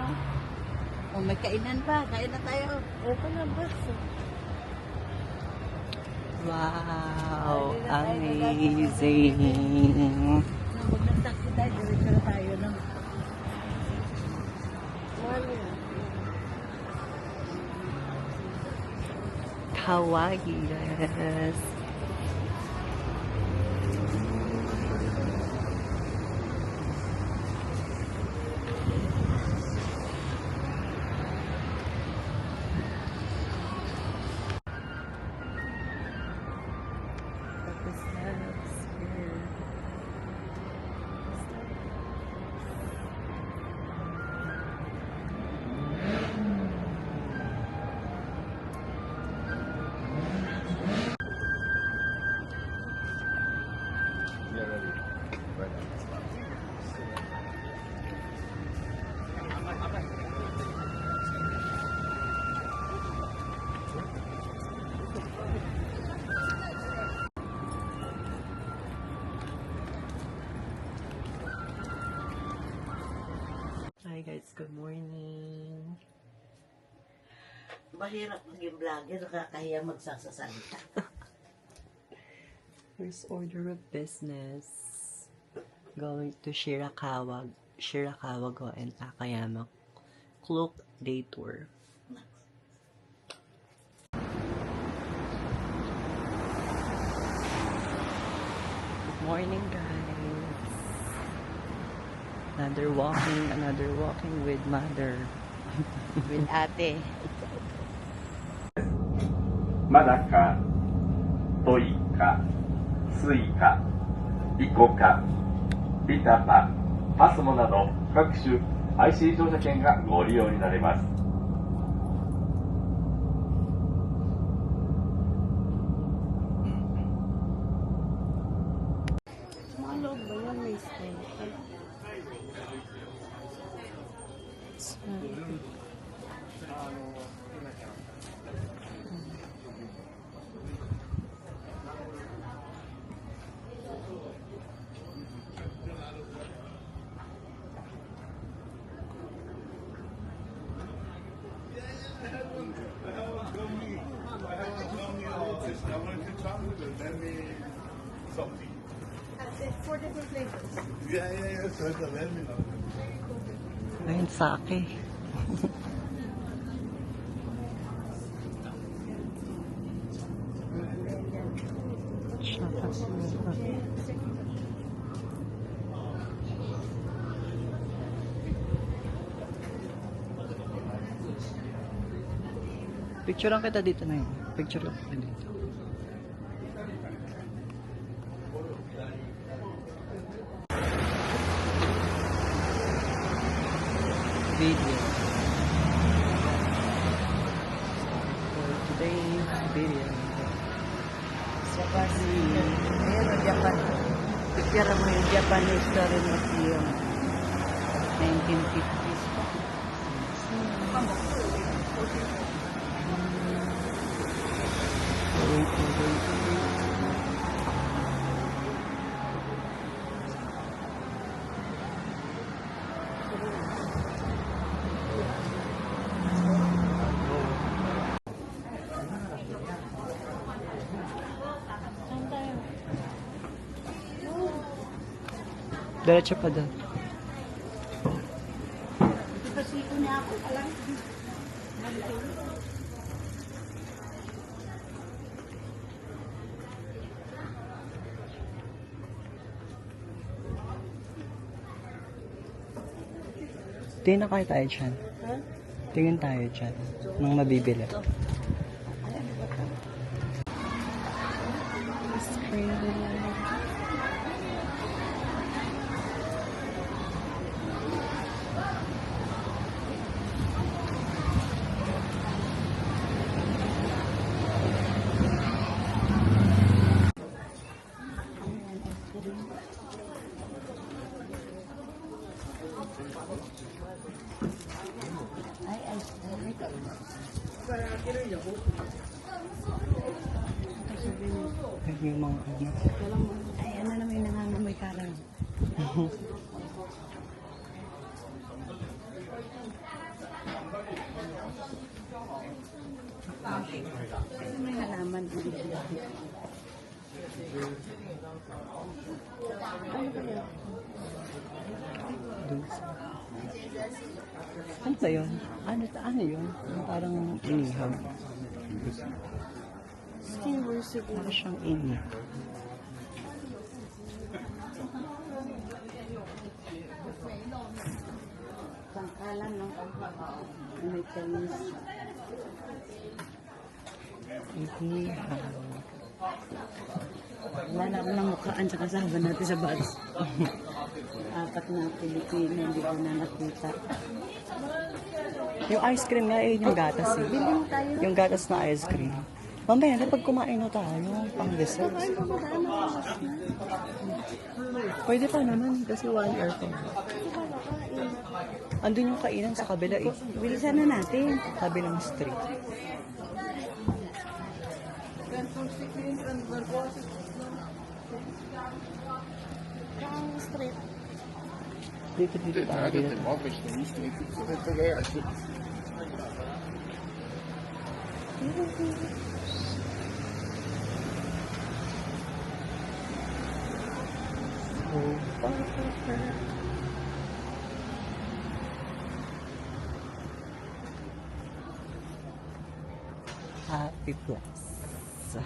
oh. Oh, may kainan pa. Kain na tayo. Open na box. Wow, amazing. Huwag ng taxi tayo. Diretso na tayo, no? Kawaii, yes. Hi guys, good morning. Mahirap maging vlogger. Nakakahiya magsasasalita. First order of business. Going to Shirakawa and Takayama Cloak Day Tour. Good morning guys. Another walking with mother. With ate. まだか、といか、すいか、いこか、ピタパ、パスモなど各種 IC 乗車券がご利用になれます。Malo ba yan? May style. Four different flavors. Yeah. So let me know. Ayun, sake. Picture lang kita dito na yun. Picture lang kita dito. Video. For today's video. So, kasi, ayun, ang Japan. Picture mo yung Japanese History Museum. 1950s pa. Diretso pa doon. Ito kasi ito niya ako. Alam. Tingin na kayo tayo dyan. Ha? Tingin tayo dyan. Nang mabibili. Yung mga ano. Ay, ano naman yung nangangamoy karang. May halaman dito. Ano ba yun? Dun sa... Ano ba yun? Ano yun? Parang inihaw. Steamer siguro. Parang siyang ini. Pangkalan, no? May Chinese. Inihaw. Wala na akong namukhaan sa kasama natin sa bus. Apat na Pilipino, hindi ko na nakita. Yung ice cream nga eh, yung gatas eh. Bilhin tayo. Yung gatas na ice cream. Mamaya na pag kumain na tayo, pang dessert. Kain pa ba tayo ng oras na? Pwede pa naman kasi 1 hour pa. Andun yung kainan sa kabila eh. Bilisan na natin. Kabilang street. Ang street. Dito tayo. Dito. Happy Plaza.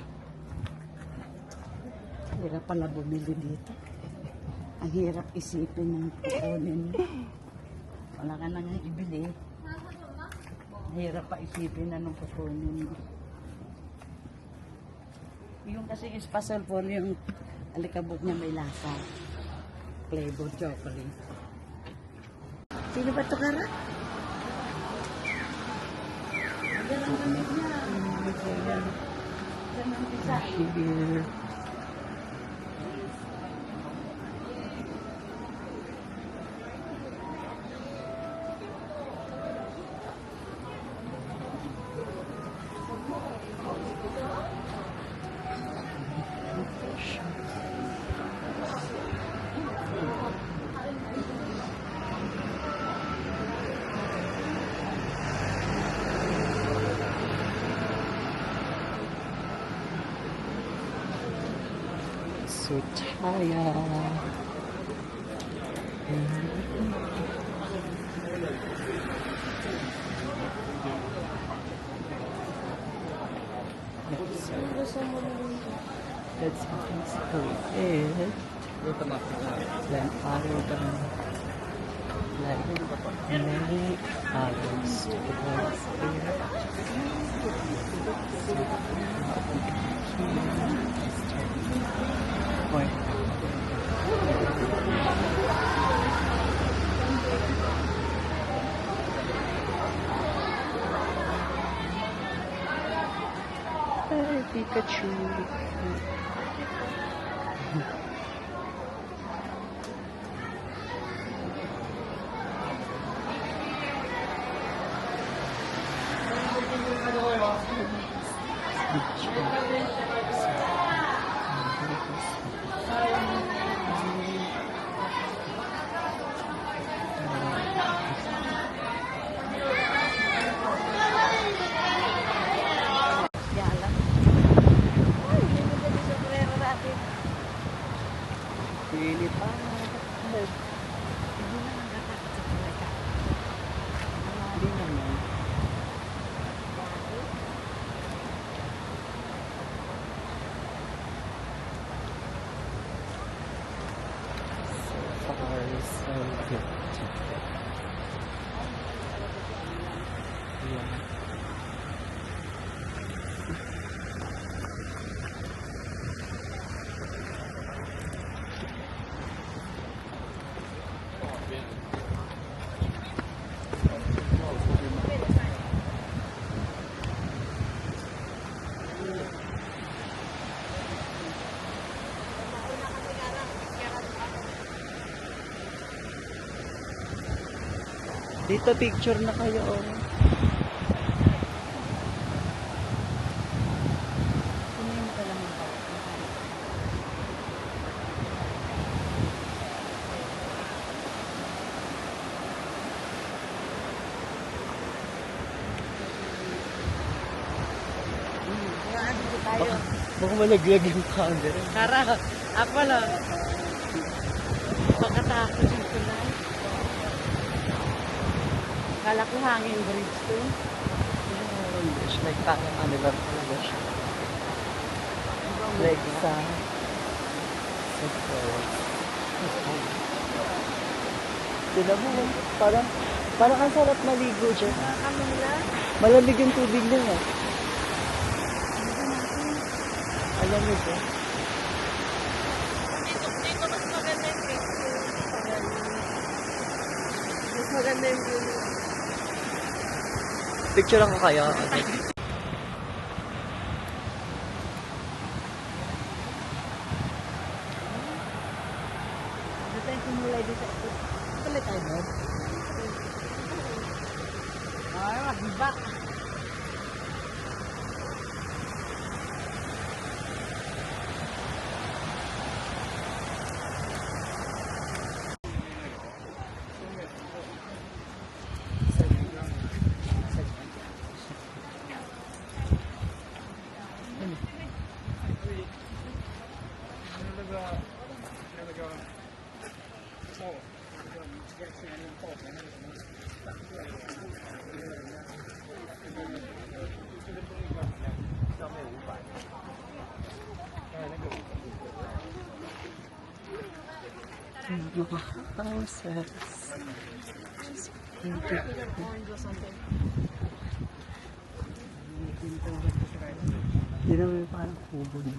Hirap pala bumili dito. Ang hirap isipin ng kukunin mo. Wala ka na nga ibili. Ang hirap pa isipin na nung kukunin mo. Yung kasi espasol po yung alikabok niya may lasa. Flavor chocolate. Sino ba ito, Kara? Yan ang gamit niya. Yan ang isa. Here. Sutaya. Let's go it. Then follow the like many others towards it. Point. Hey, Pikachu. Yala. Ay, hindi mo dali sa kurero natin. Pili pa. Hindi na nagkakakit sa kureka. Hindi naman. So far, so good. Yeah. Dito picture na kayo. Oh. Kunin ka lang ang bawat. dito tayo. Baka malaglag yung camera. Tara, ako lang. Pagkatapos yung tulay. Kala ko hangin bridge to. It's like parang ano lang talaga siya. Like sa Tignan mo, parang ang sarap maligo dyan. Malamig yung tubig niya. Alam mo ba? Dito mas maganda yung picture. Mas maganda yung view. Picture lang ko kayo. Dito tayo kumulay dito. Tuloy tayo ba? Ay, magiba. Mga houses. Hindi naman parang kubo na.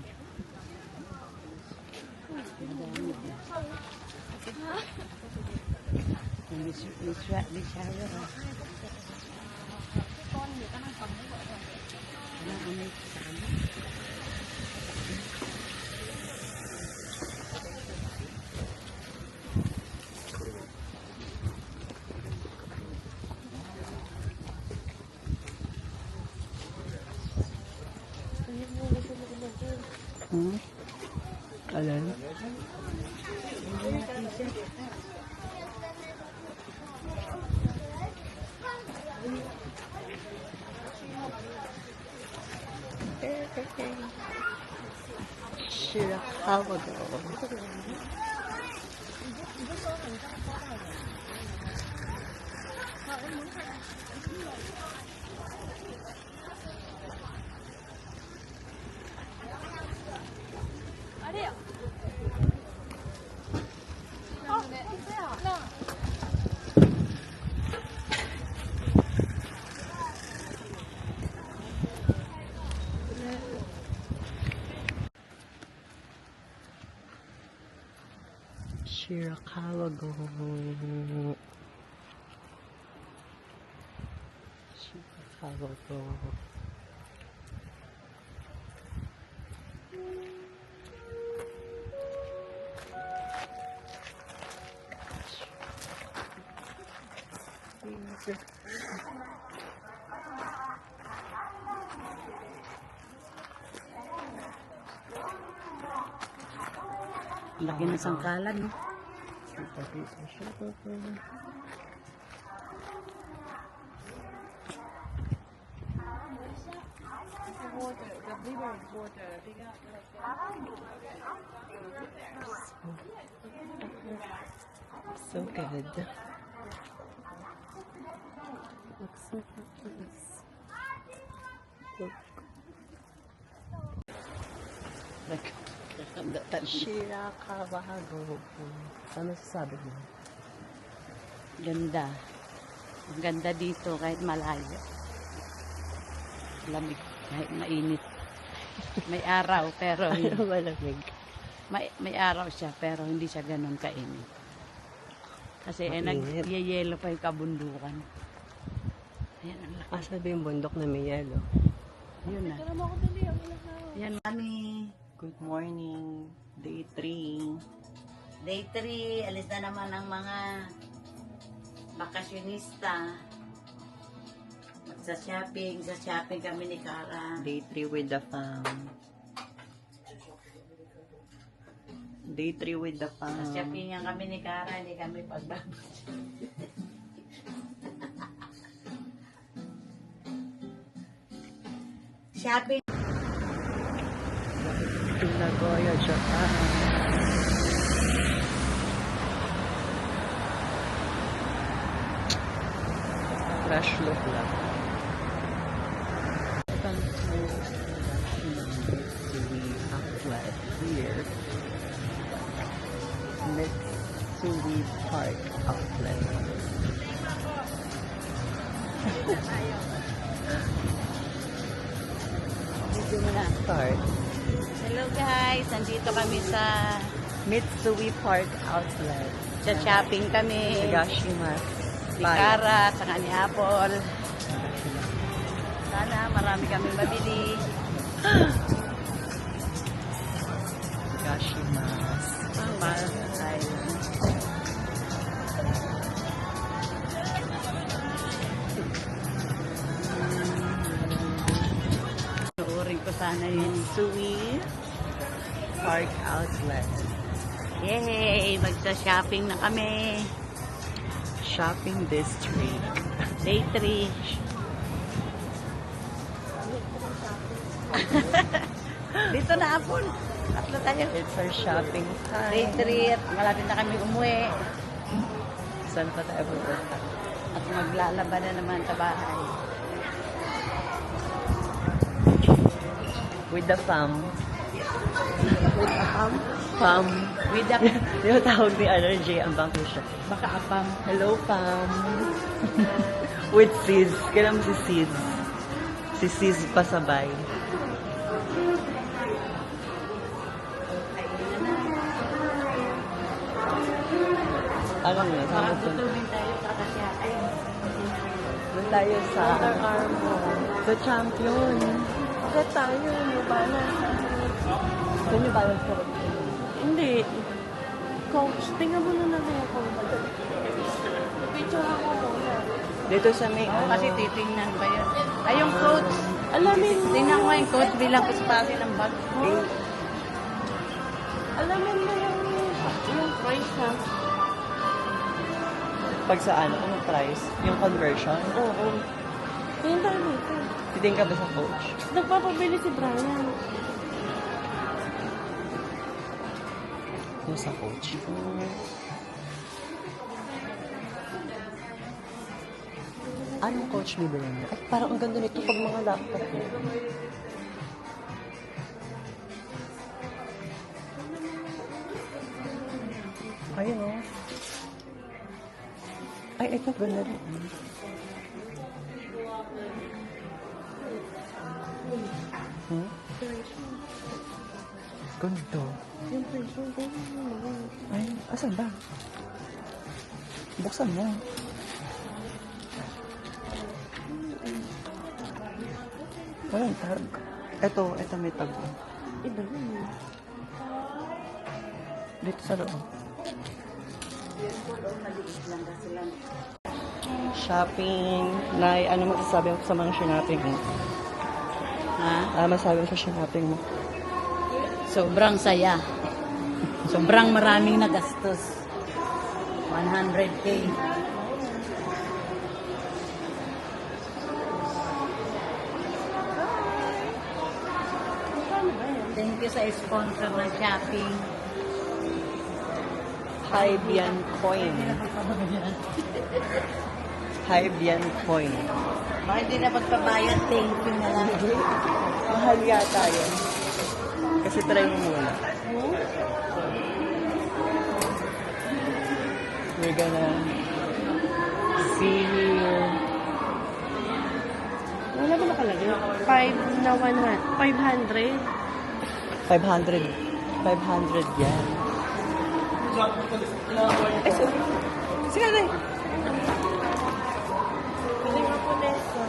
Di shower. Alam? Shirakawa daw. Shirakawa go. Shirakawa go. Laki na sangkalan, no? So good. Looks so nice. Shirakawa go. Ano sasabi mo? Ganda. Ang ganda dito kahit malayo. Lamig kahit mainit. May araw pero Malamig. may araw siya pero hindi siya ganun kainit. Kasi Mainit. nagyayelo pa yung kabundukan. Ayan ang laki. Sabi yung bundok na may yelo. Yun na. Yan mami. Good morning. Day 3. Day 3, alis na naman ang mga bakasyonista. Sa shopping kami ni Kara. Day 3 with the fam. Day 3 with the fam. Sa shopping kami ni Kara, hindi kami pagbabas. Shopping. to Nagoya, Japan. Fresh look lang. Itong Mitsui outlet here. Mitsui Park outlet. Video mo na. Start. Hello guys, nandito kami sa Mitsui Park outlet. shopping kami. Higashimasu. Ni Cara, sa ni Apple. Sana marami kami mabili. Higashimasu. Para tayo. Nuurin ko sana yun. Mitsui Park outlet. Yay! Magsa-shopping na kami. Shopping district. Day 3. Dito na Apple. Tatlo tayo. It's our shopping Day time. 3 at malapit na kami umuwi. Saan pa tayo pupunta? At maglalaba na naman sa bahay. With the fam. With apam? Fam. With the... Yung tawag ni Jay ang bangko siya. Baka apam. Hello, fam. With sis. Kailan mo si sis? Si sis pasabay. Ano nga? Saan Baka mo punta? tutubin tayo sa kasya. Ay, Doon tayo sa... Sa champion. Bakit tayo? New Balance. Saan yung balance ko? Hindi. Coach, tingnan mo na lang yung coach. Picture ako muna. Dito sa may... kasi titingnan pa yun. Ay, yung coach. Alamin mo. Tingnan ko yung coach bilang kuspasi ng bag. Alamin mo yung price ha. Pag saan? Anong price? Yung conversion? Oo. Tingnan tayo dito. Titing ka ba sa coach? Nagpapabili si Brian. Yung sa coach. Anong coach bibili mo? Ay, parang ang ganda nito pag mga laptop. Ayun o. Ay, ito ganda rin. Hmm? Ganda. Yung presyo, ganyan. Ay, asan ba? Buksan mo. Walang tag. Ito may tag. Iba yun. Dito sa loob. Shopping. Nay, ano masasabi mo sa mga shopping mo? Ha? Ano masasabi mo sa shopping mo? Sobrang saya. Sobrang maraming nagastos. 100K. Thank you sa sponsor ng shopping. Hybian Coin. Hybian Coin. Bakit hindi na pagpabayad? Thank you na lang. Mahal yata yun. Kasi try mo muna. We're gonna see here. Wala ba nakalagay? 5 na 500. 500. 500 yan. Ay, sorry. Sige, Nay. Pili nga po nesa.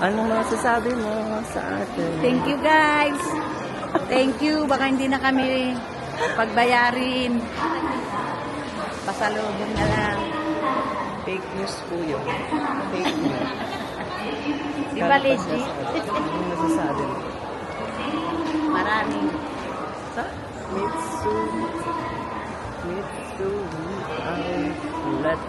Anong masasabi mo sa atin? Thank you guys. Thank you. Baka hindi na kami pagbayarin. Pasalubong na lang. Fake news po yun. Fake news. Di ba legit? Anong masasabi mo? Maraming. Sa Mitsui outlet.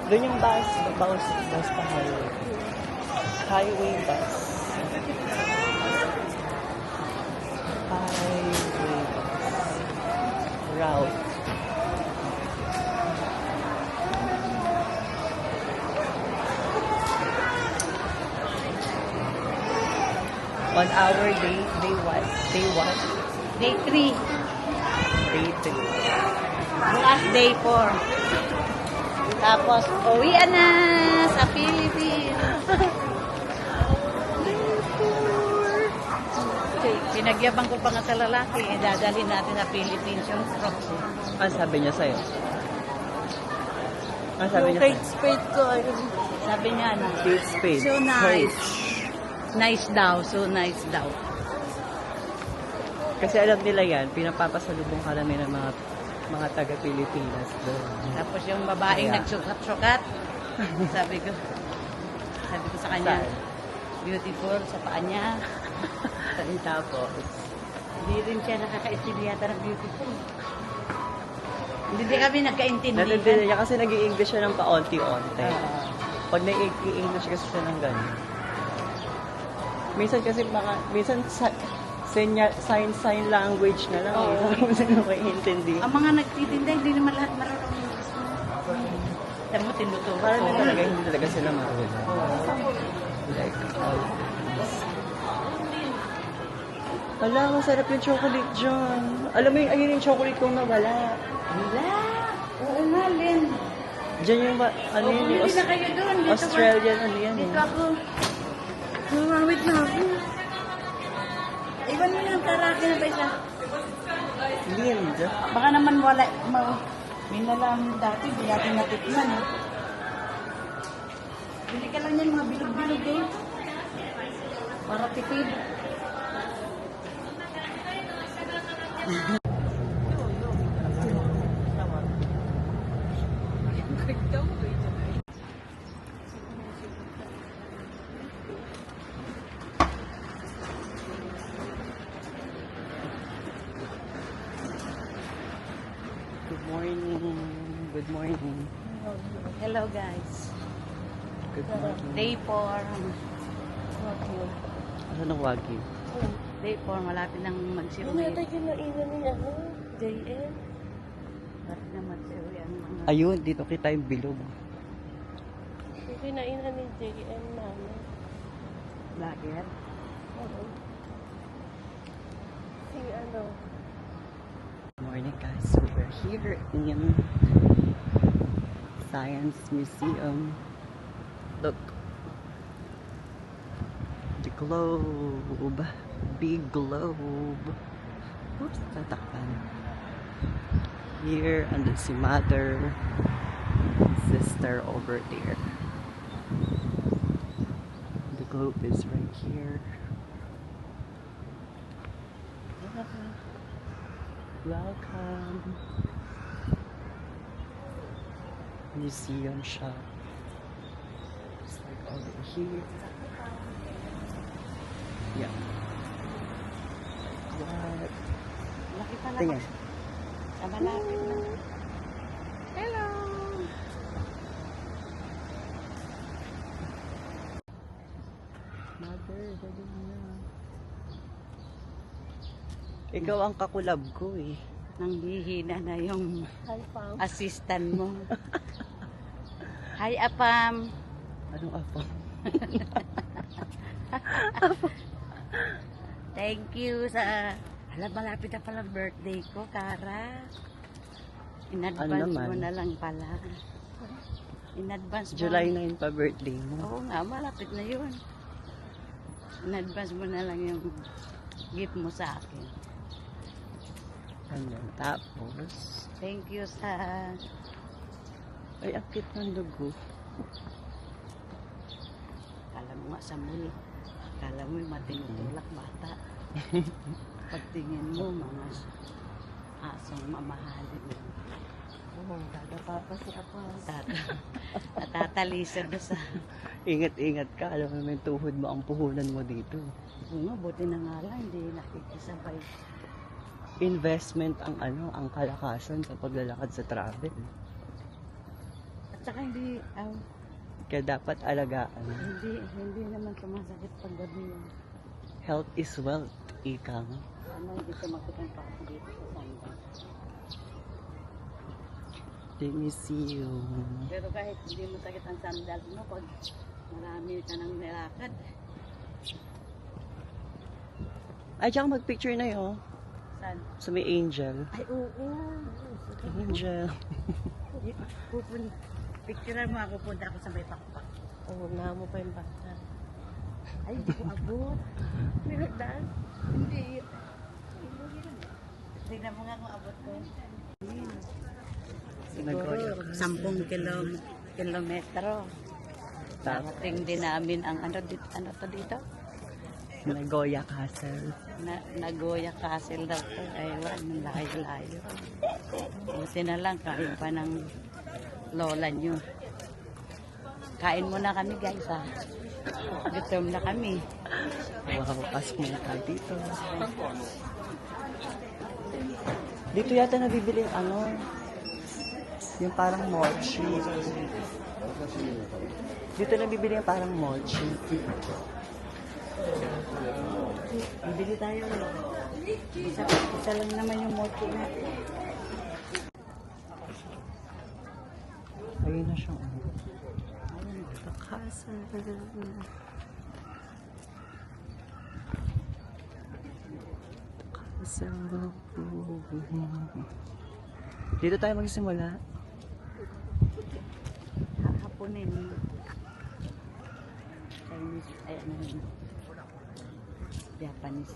Doon yung bus pa highway. Highway bus. Highway bus. Route. On our day what? Day what? Day 3. Day 3. Last day 4. Tapos, uwian na sa Philippines. Pinagyabang ko pa nga sa lalaki, dadalhin natin sa Philippines yung crocs. Ano sabi niya sa'yo? Ano sabi Yung niya Kate sa'yo? Spade ko, ay, Sabi niya na, Kate Spade. so nice. Nice daw, so nice daw. Kasi alam nila yan, pinapapasalubong kami ng mga taga-Pilipinas doon. Tapos yung babaeng Kaya. nagsukat-sukat, sabi ko sa kanya, Saan? beautiful sa paa niya. Tapos, Hindi rin siya nakakaintindi yata ng beautiful. Hindi kami nagkaintindihan. natindi niya kasi nag-i-English siya ng paonti-onti. Pag nag-i-English kasi siya ng gano'n. Minsan kasi minsan sign language na lang. Oo. Kung sino maiintindi. Ang mga nagtitinda, hindi naman lahat marunong English. Alam mo, tinuturo Parang ko. talaga, hindi talaga sila marunong. Like, all this. Wala, masarap yung chocolate dyan. Alam mo yung, ayun yung chocolate kong nawala. Wala. Oo nga, Len. Dyan yung, ano O, yun, yung bumili na kayo doon. Dito Australian, ano yan eh. Dito ako. Wait na ako. Iwan mo yung karaki na ba isa? Lind. Baka naman wala. May nalaman dati, hindi natin natikman eh. Bili ka lang yan, mga bilog-bilog eh. Para tipid. Good morning. Good morning. Hello guys. Good morning. Day 4. Ano ng Wagyu? Day 4, malapit nang Hindi magsiuwi. natin kinainan niya, JM. Malapit nang magsiuwi ang mga... Ayun, dito kita yung bilog. Yung kinainan ni JM namin. Vlogger. Oo. Si ano, Good morning guys. So we're here in Science Museum. Look. The globe. Big globe. Oops, tatakpan. Here, and then si mother, sister over there. The globe is right here. Welcome. Museum shop. It's like over here. Yeah. What? Laki pala Tingnan. ko. Sa malapit na. Hello! Mother, dali na. Ikaw ang kakulab ko eh. Nang hihina na yung hi Pam. assistant mo. Hi, Apam. Anong apa? Thank you sa... Alam, malapit na pala birthday ko, Kara. In advance naman? mo na lang pala. In advance mo. July 9 pa birthday mo. Oo nga, malapit na yun. In advance mo na lang yung gift mo sa akin. Ano? Tapos, Thank you sa... ay, akit ng dugo. Kala mo nga sa muli. Kala mo yung matinutulak bata. Pagtingin mo, mga asong mamahalin mo. Oo, dadapa pa si Apa. Natatalisod na sa... Ingat-ingat ka. Alam mo yung tuhod mo ang puhunan mo dito. Oo nga, buti na nga lang, hindi nakikisabay. Investment ang ang kalakasan sa paglalakad sa travel. At Tsaka hindi, Kaya dapat alagaan. hindi naman sumasakit pag gabi yun. Health is wealth, ika nga. Ano, hindi sumakit ang paa ko dito sa sanda. Let me see you. Pero kahit hindi mo sakit ang sandal mo, pag marami ka nang nilakad, Ay, tsaka mag-picture na yun. saan? Sa may angel. Ay, oo. Angel. Picturean mo ako, punta ako sa may pakpak. Oo, na mo pa yung bata. Ay, hindi ko abot. Meron daan? Hindi. Tignan mo nga kung abot ko. Nagoya. 10 kilometro. Darating din namin ang ano to dito? Nagoya Castle. Nagoya Castle daw to. Aywan, layo-layo. Buti na lang, kain pa ng lola nyo. Kain muna kami guys ha. Gutom na kami. Wow, ask mo tayo dito. Dito yata nabibili yung ano, yung parang mochi. Dito nabibili yung parang mochi. Bibili tayo. Isa lang naman yung mochi natin. Ayun na siya. Ayun, Castle. Dito tayo magsimula. Haponin. Chinese, ay ano yun. Japanese.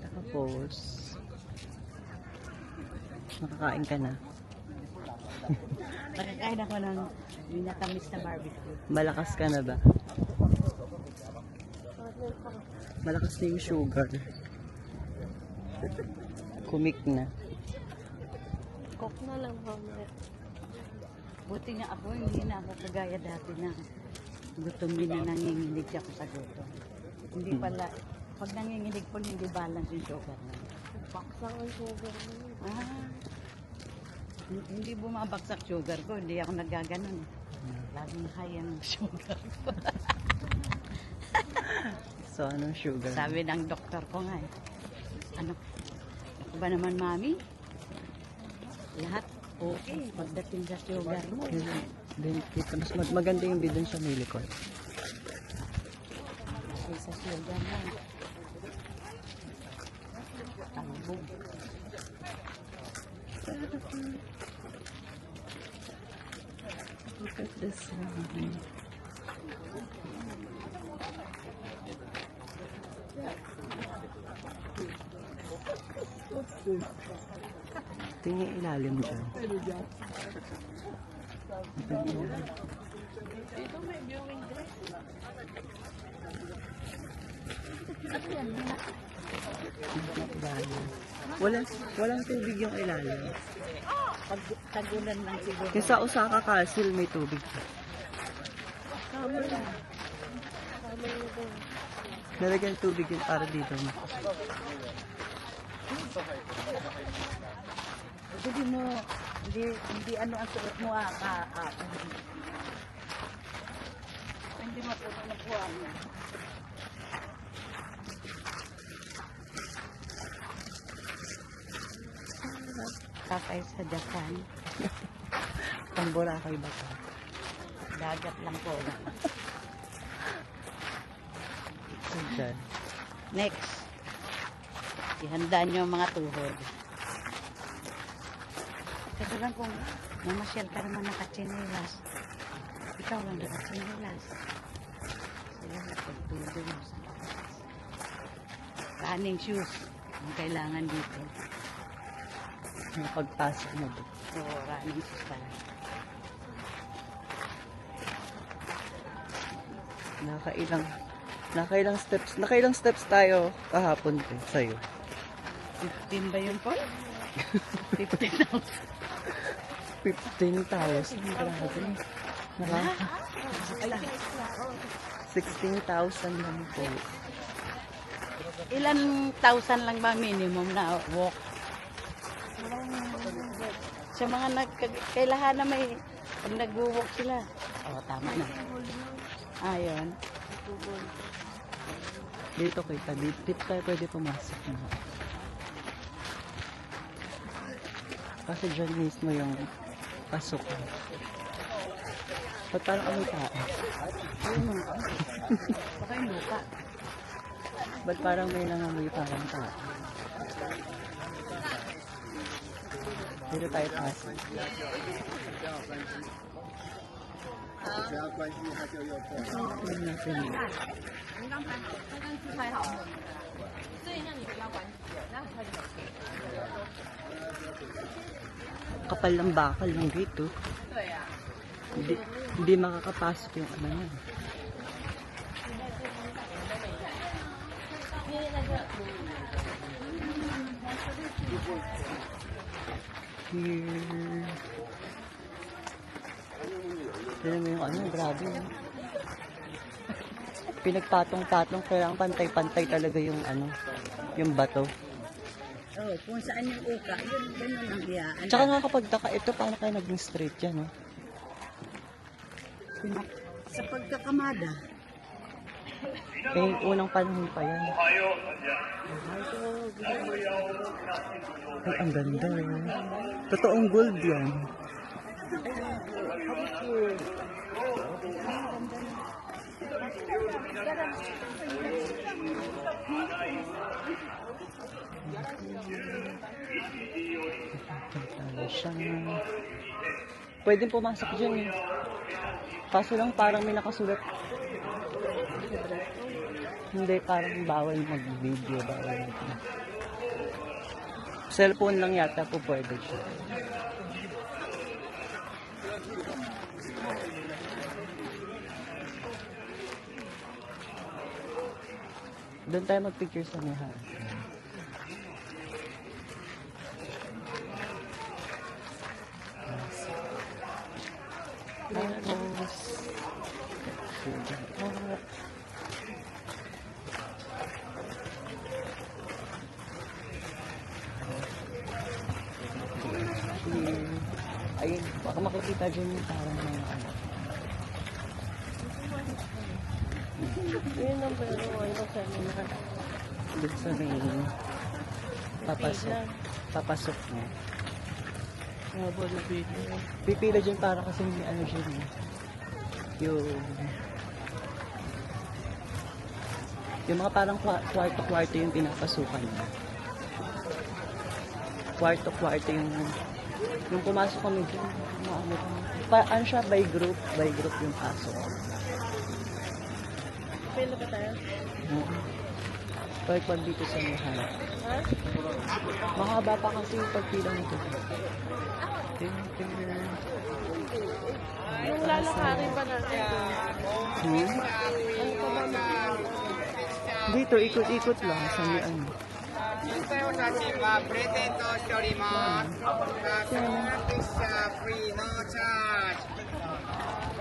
Tapos, makakain ka na. Nakakain ako ng minatamis na barbecue. Malakas ka na ba? Malakas na yung sugar. Kumik na. Coke na lang mamaya. Buti nga ako, hindi na ako kagaya dati na gutom din na nanginginig ako sa gutom. Hindi pala, pag nanginginig po, hindi balance yung sugar na. Baksak ang sugar mo. Hindi bumabagsak sugar ko, hindi ako nagaganon. Laging high ang sugar ko. So, anong sugar? Sabi ng doktor ko nga ano ba naman mami? Lahat okay pagdating sa sugar mo. Then, mas maganda yung bidon sa Milicon. Ay, sa sugar mo. Talbog. Look at this one. Ito yung ilalim dyan. Dito may viewing dress. Walang tubig yung ilalim. Pag tagulan lang siguro. Yung sa Osaka Castle may tubig. Kama lang. Kama lang ito. Nalagyan tubig yun para dito. Hindi mo, hindi ano ang suot mo hindi mo po nakuha mo. Kakay sa Japan. Pambura kay bata. Dagat lang po. Dyan. Next. Ihanda nyo ang mga tuhod. Kasi lang kung mamasyal ka naman nakatsinilas. Ikaw lang nakatsinilas. Sila pagtudo mo sa labas. Running shoes. Ang kailangan dito. Yung pagpasok mo doon. Oo, running shoes pala. Nakailang steps tayo kahapon sa'yo. 15 ba yun po? 15,000. 15,000. Grabe. Nakaka 16,000 lang po. Ilan thousand lang ba minimum na walk? Sa mga kailangan na may Pag nag-walk sila. Oo, tama na. Ayun. Dito kita. Dito tayo pwede pumasok na. Kasi dyan mismo yung pasukan. Ba't parang amoy tao? Ayun mo. Baka yung lupa. Ba't parang may nangamoy parang tao? Dito tayo pasok. Tignan natin. Kapal ng bakal ng gate, oh. Hindi makakapasok yung ano niya. Here. Tignan mo yung ano, grabe. Pinagpatong-patong, kaya pantay-pantay talaga yung ano, yung bato. Oh, kung saan yung uka, yun ang iyaan. Tsaka nakakapagtaka, ito paano kayo naging straight yan, no? Sa pagkakamada, Eh, unang panahon pa yan. Ay, ang ganda, eh. Totoong gold yan. Pwedeng pumasok dyan, eh. Kaso lang parang may nakasulat. Hindi, parang bawal mag-video, bawal ito. Cellphone lang yata po pwede siya. Doon tayo mag-picture sa may harap. Ayun, baka makikita dyan yung parang mga ano. Yun ang pero ano sa mga Doon sa may papasok mo. habol na video. Pipila dyan para kasi may ano dyan eh. Yung mga parang kwarto-kwarto yung pinapasukan mo. Kwarto-kwarto yung pumasok kami dyan. Ano siya, by group yung pasok. Pila ka tayo? Pag dito sa Muhan. Ha? Mahaba pa kasi yung pagpila nito. Yung lalakarin pa natin. Ano pa ba Dito, ikot-ikot lang sa may ano. お写真はプレゼントしております。スモールピッチャーフリーノーチャージ。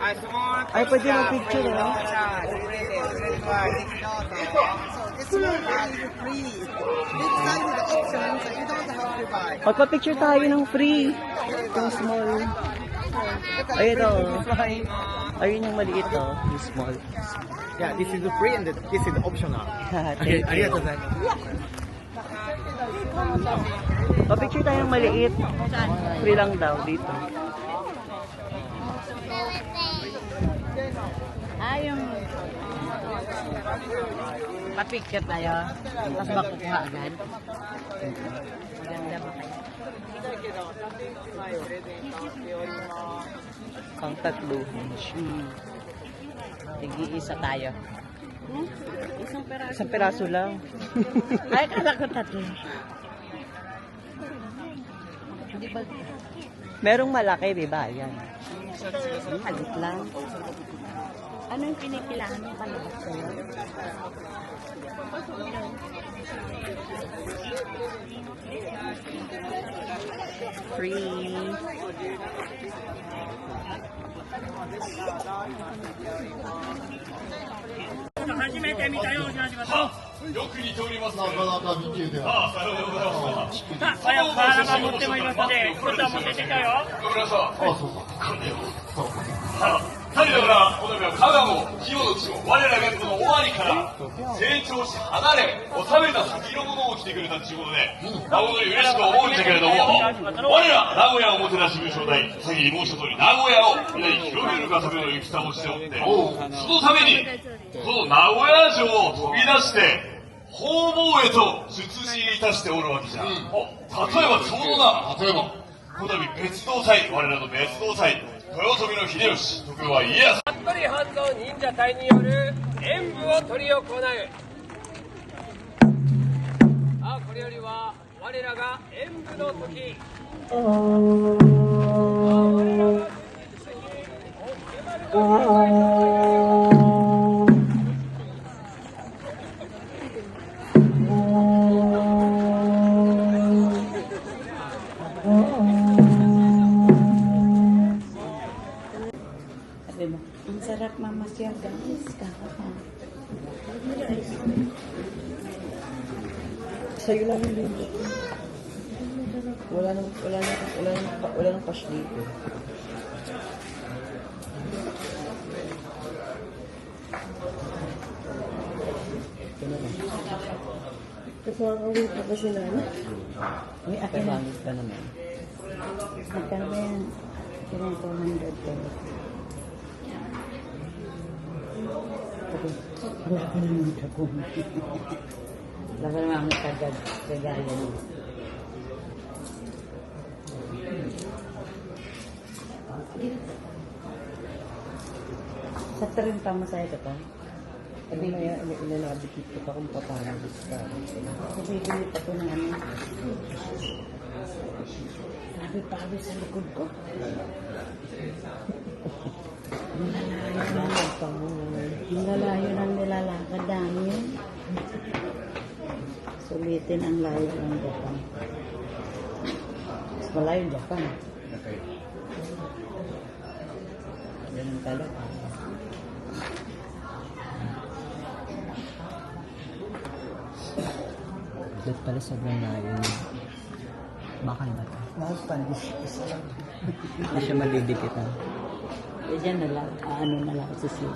はい、スモールピ Ay, ッ pwede チャ mo ーフリ picture ーノ ah. ーチャージ。プレゼントする場合、ぜひどうぞ。this one is free. Big size with the option, so you don't have to buy. Magpa-picture tayo ng free. Yung small. Ayun o. Ayun yung maliit o. Yung small. Yeah, this is free and this is optional. Thank you. うございます。 Pa-picture tayo ng maliit. Free lang daw dito. Yung pa-picture tayo, tapos makukuha agad. Maganda ba kayo? Ang tatluhan. Tig-iisa tayo. Isang peraso. Isang peraso lang. Ay, kala ko tatlo. Hindi ba? Merong malaki, di ba? Yan. Halit lang. Ano yung pinipilahan mo palabas sa'yo? Free. 二人だからこの度は加賀も清の地も我らがこの尾張から成長し離れ治めた先のものを着てくれたということで誠に嬉しく思うんだけれども我ら名古屋おもてなし武将隊先に申した通り名古屋を皆に広めるがための戦をしておってそのためにこの名古屋城を飛び出して方々へと出陣いたしておるわけじゃ、例えばちょうどなこの度別動隊我らの別動隊豊臣の秀吉徳川家康服部半蔵忍者隊による演舞を執り行う。これよりは我らが演舞の時。我らがSabi mo, ang sarap mamasyal guys. Kakahan. Sa'yo lang yung dito. Wala nang cash dito. Nagpapakawin pa kasi namin. Uy, akin na. Pangit ka naman. Magkano ba yan? Kailan 200 ko. Wala ka naman kapong. Wala ka naman ang kagaya mo. Sa trin pa masaya ka pa? Ano na yan, ilalabikit ko pa kung paano gusto. Bibili pa ito ng ano. Sabi sa likod ko. Nilalayo ng nilalakad namin. Sulitin ang layo ng Japan. Mas malayo Japan. Ganun talaga. Doon pala sobrang layo. Bakal ba ito? Mas pandis. Hindi siya madidikit ha. Eh dyan na lang. Ano na lang sa siya.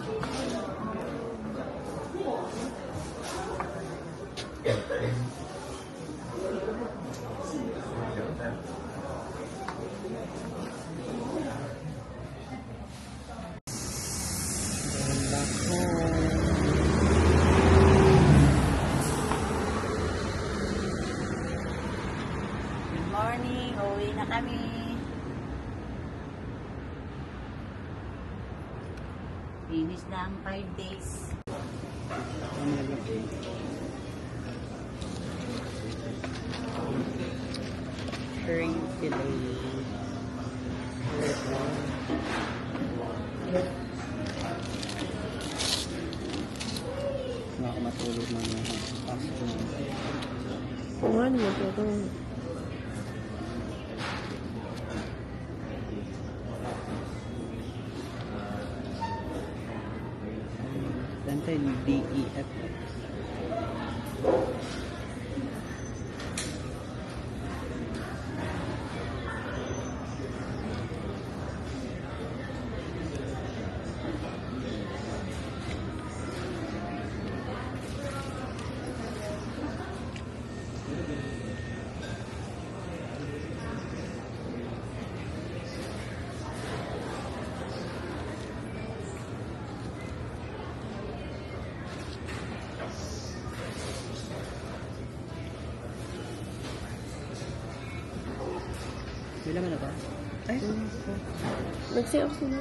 Good morning. Uwi na kami. Finish na ang 5 days. Shrimp fillet. Makakamatulog na nga. Pasok na. Kung ano mo ito? Dante, DEF. Bila mo na ba? Ay, Nag-say off sila.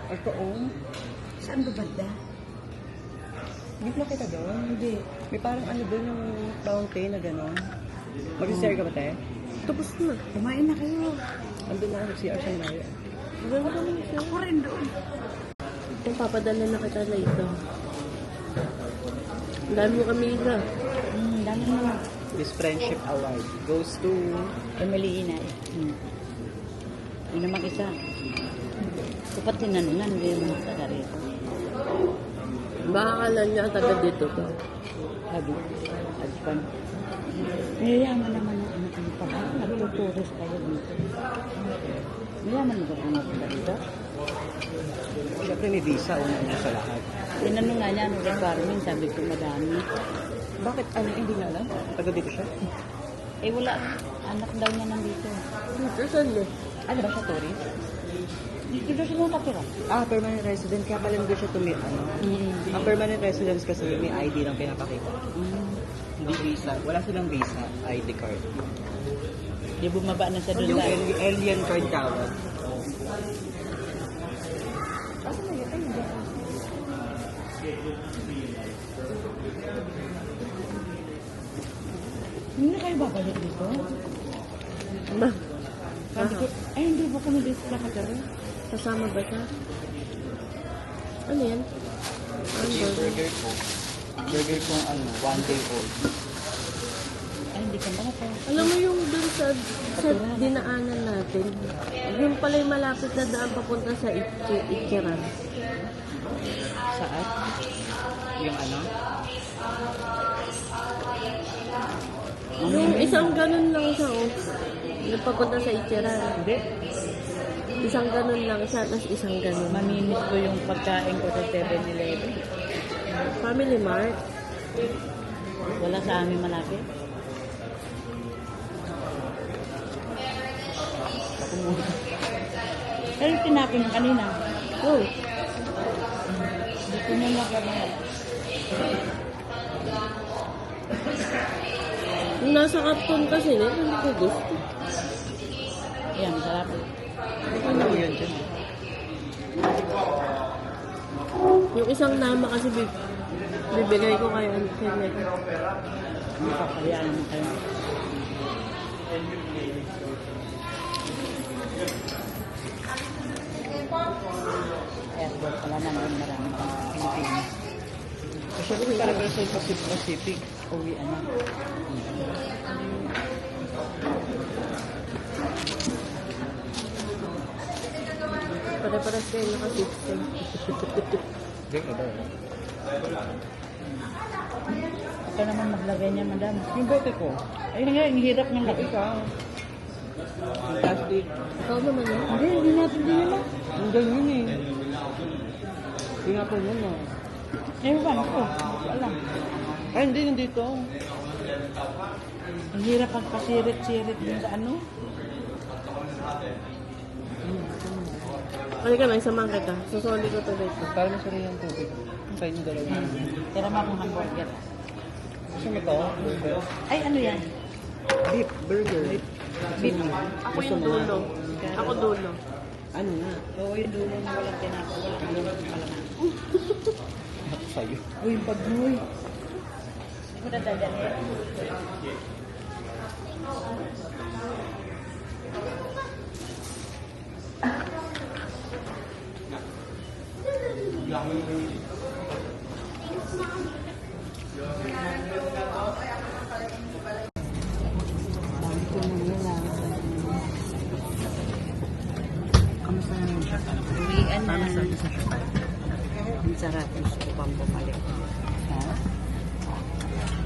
Ito saan ba banda? hindi mo nakita doon? Hindi. May parang ano doon yung fountain na gano'n. Mag-share ka ba, te? Tapos na. Kumain na kayo. Andun na ako nag-CR sa Malaya. Gano'n ka naman siya. Ako rin doon. Kung papadala na kita na ito. Ang dami mo kami na. Dami na. This friendship award goes to... Emily Inay. Yun naman isa. Dapat tinanungan, hindi naman sa karito. Baka akala niya taga dito to. Sabi, Adpan. Mayayaman naman ang anak ng papa. Nagtuturis kayo dito. Mayaman na ba ang anak dito? Siyempre may visa, una sa lahat. Tinanong nga niya, anong requirement? Sabi ko, madami. Bakit? Ano, hindi na alam? Taga dito siya? Eh, wala. Anak daw niya nandito. Dito saan eh? Ano ba siya, tourist? Dito daw siya nakatira. Permanent resident. Kaya pala hindi siya Ang permanent residence kasi may ID lang pinapakita. Hindi visa. Wala silang visa, ID card. Di bumaba na sa doon Yung lang. alien card tawag. Hindi na kayo babalik dito? Ba? Sabi ko, ay hindi ba kami dito nakatira? Kasama ba siya? Ano yan? Ano Yung ba? burger ko. Burger ko ano, 1 day old. Ay, hindi ka ba Alam mo yung dun sa dinaanan natin, yun pala yung malapit na daan papunta sa Ichiran. Saan? Yung ano? Yung isang ganun lang siya, oh. Yung papunta sa Ichiran. Hindi. Isang ganun lang siya, tapos isang ganun. Maminis ko yung pagkain ko sa 7-Eleven. Family Mart. Wala sa amin malapit. Ako muna. Pero tinapin mo kanina. Oh, Hindi ko na nakamal. yung nasa Kapton kasi, hindi ko gusto. Ayan, masarap. Ano ko yun dyan? Yung isang nama kasi bibigay ko kay Annette. Papayaan naman kayo. Airport pala naman maraming Pilipinas. Kasi ko talaga sa Pacific. Uwian na. Pare-paras kayo naka-16. Ito naman maglagay niya, madam. Yung bote ko. Ayun nga, ang hirap ng laki. Yung plastic. Ikaw naman yun. Hindi natin din yun. Ang ganyan eh. Yung nga po yun ah. Ewan ko. Alam. Ay, hindi, nandito. Ang hirap pagpasirit-sirit din sa ano. Halika na, isamahan kita. Susoli ko tuloy ito. Para masarili ang tubig. Sa inyo dalawa. Tira mo akong hamburger. Gusto mo to? Burger? Ay, ano yan? Beef burger. Beef. Ako yung dulo. Ako dulo. Ano nga? Oo, yung dulo na walang tinapos. Walang dulo ng palaman. Ako sa'yo. Uy, yung pagduloy. Ano na dadali? Kamusta naman siya? Uwian na. Para sa siya? Ang sarap. Gusto ko pang bumalik. Ha?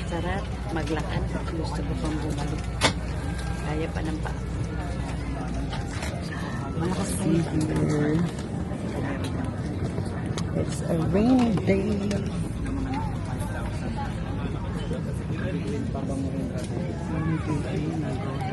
Sarap. Maglakad. Gusto ko pang bumalik. Kaya pa ng pa. Malakas here. It's a rainy day. Rainy day.